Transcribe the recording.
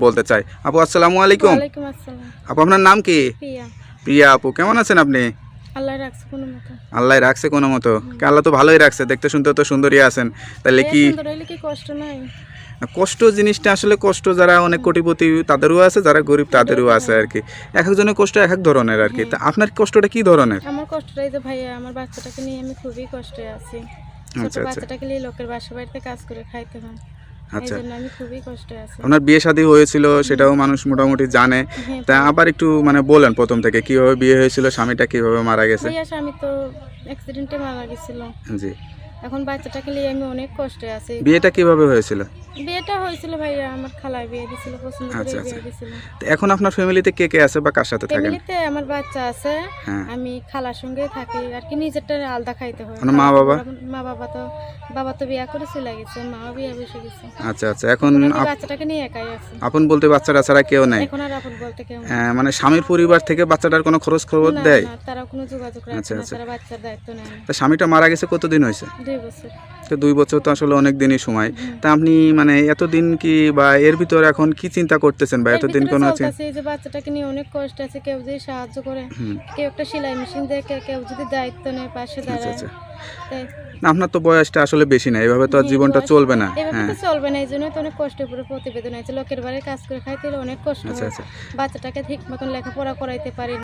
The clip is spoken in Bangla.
বলতে চাই। আপু আসসালামু আলাইকুম। ওয়ালাইকুম আসসালাম। আপু আপনার নাম কি? প্রিয়া। প্রিয়া আপু, কেমন আছেন আপনি? আল্লাহ রাখছে কোনো মতো। আল্লাহ রাখছে কোনো মতো। আল্লাহ তো ভালোই রাখছে, দেখতে শুনতে তো সুন্দরই আছেন। তাহলে কি সুন্দর হইলে কি কষ্ট নাই? কষ্ট জিনিসটা আসলে কষ্ট যারা অনেক কোটিপতি তাদেরও আছে, যারা গরিব তাদেরও আছে আর কি। এক একজনের কষ্ট এক এক ধরনের আর কি। তা আপনার কষ্টটা কি ধরনের? আমার কষ্টটাই যে ভাইয়া, আমার বাচ্চাটাকে নিয়ে আমি খুবই কষ্টে আছি। ছোট আচ্ছা আচ্ছা বাচ্চাটাকে নিয়ে লোকের বাড়িতে কাজ করে খাইতে হয়। এই আচ্ছা। জন্য আমি খুবই কষ্টে আছি। আপনার বিয়ে শাদী হয়েছিল সেটাও মানুষ মোটামুটি জানে। হ্যাঁ তা আবার একটু মানে বলেন প্রথম থেকে কিভাবে বিয়ে হয়েছিল, স্বামীটা কিভাবে মারা গেছে? ভাইয়া, স্বামী তো অ্যাক্সিডেন্টে মারা গেছিল। জি। এখন বাচ্চাটাকে নিয়ে আমি অনেক কষ্টে আছি। বিয়েটা কিভাবে হয়েছিল? বিয়েটা হয়েছিল ভাইয়া, আমার খালায় বিয়ে দিছিল, পছন্দ করে আচ্ছা আচ্ছা। বিয়ে দিছিল। তো এখন আপনার ফ্যামিলিতে কে কে আছে বা কার সাথে থাকেন? ফ্যামিলিতে আমার বাচ্চা আছে, হ্যাঁ। আমি খালার সঙ্গে থাকি আর কি। নিজেরটা আলাদা খাইতে হয়। আপনার মা বাবা? বাবা তো বিয়া করে চলে গেছে, মাও বিয়া বসে গেছে। আচ্ছা আচ্ছা। এখন এখন আমি বাচ্চাটাকে নিয়ে একাই আছি। আপন বলতে বাচ্চাটা ছাড়া কেউ নাই? এখন আর আপন বলতে কেউ নেই। মানে স্বামীর পরিবার থেকে বাচ্চাটার কোনো খরচ খবর না, দেয়? না, তারা কোনো যোগাযোগ আচ্ছা রাখে না, আচ্ছা। তারা বাচ্চার দায়িত্ব নেয় না। তা স্বামীটা মারা গেছে কতদিন হয়েছে? 2 বছর। তো 2 বছর তো আসলে অনেক দিনই সময়। তা আপনি মানে এতদিন কি বা এর ভিতর এখন কি চিন্তা করতেছেন বা এর এতদিন ভিতরে কোনো চলতেছে এই যে বাচ্চাটাকে নিয়ে অনেক কষ্ট আছে। কেউ যদি সাহায্য করে, কেউ একটা সেলাই মেশিন দেখে, কেউ যদি দায়িত্ব নেয়, পাশে আচ্ছা দাঁড়ায়। আচ্ছা। তাই না আপনার তো বয়সটা আসলে বেশি না, এভাবে তো আর জীবনটা চলবে না। এভাবে হ্যাঁ তো চলবে না। এই জন্যই তো অনেক কষ্টের উপরে প্রতিবেদন আছে। লোকের বাড়ির কাজ করে খাইতে হলে অনেক কষ্ট আচ্ছা হয়। আচ্ছা। বাচ্চাটাকে ঠিক মতন লেখাপড়া করাইতে পারি না।